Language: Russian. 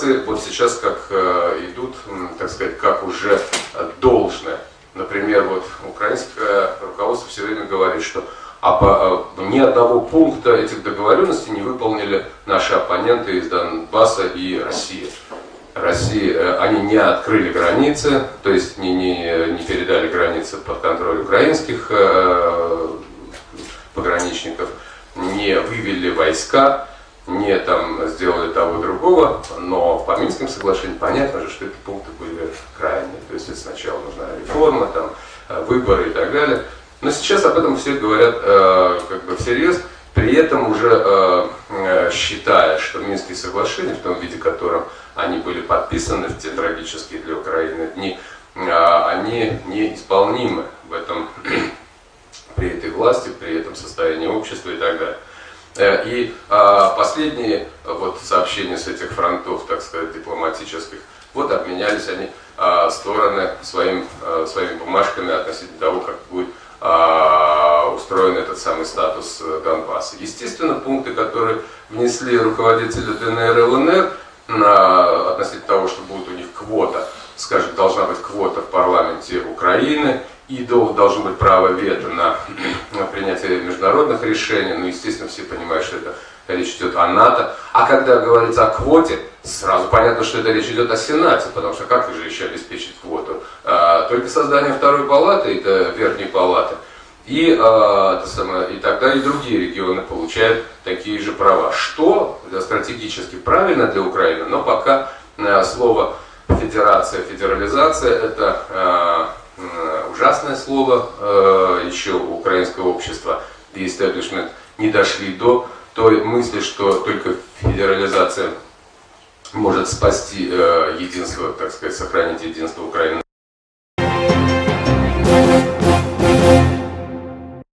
Донбассе вот сейчас как идут, так сказать, как уже должное. Например, вот украинское руководство все время говорит, что ни одного пункта этих договоренностей не выполнили наши оппоненты из Донбасса и России. Они не открыли границы, то есть не передали границы под контроль украинских пограничников, не вывели войска, не там сделали того и другого, но по Минским соглашениям понятно же, что эти пункты были крайние. То есть сначала нужна реформа, там, выборы и так далее. Но сейчас об этом все говорят как бы всерьез, при этом уже считая, что Минские соглашения, в том виде, в котором они были подписаны в те трагические для Украины дни, они неисполнимы в этом, при этой власти, при этом состоянии общества и так далее. И последние вот сообщения с этих фронтов, так сказать, дипломатических, вот обменялись они стороны своими бумажками относительно того, как будет устроен этот самый статус Донбасса. Естественно, пункты, которые внесли руководители ДНР и ЛНР относительно того, что будет у них квота, скажем, должна быть квота в парламенте Украины, и должно быть право вето на принятие международных решений. Ну, естественно, все понимают, что это речь идет о НАТО. А когда говорится о квоте, сразу понятно, что это речь идет о Сенате, потому что как же еще обеспечить квоту? Только создание второй палаты, это верхней палаты. И тогда и другие регионы получают такие же права. Что стратегически правильно для Украины, но пока слово федерация, федерализация — это ужасное слово еще у украинского общества и истеблишмент не дошли до той мысли, что только федерализация может спасти единство, так сказать, сохранить единство Украины.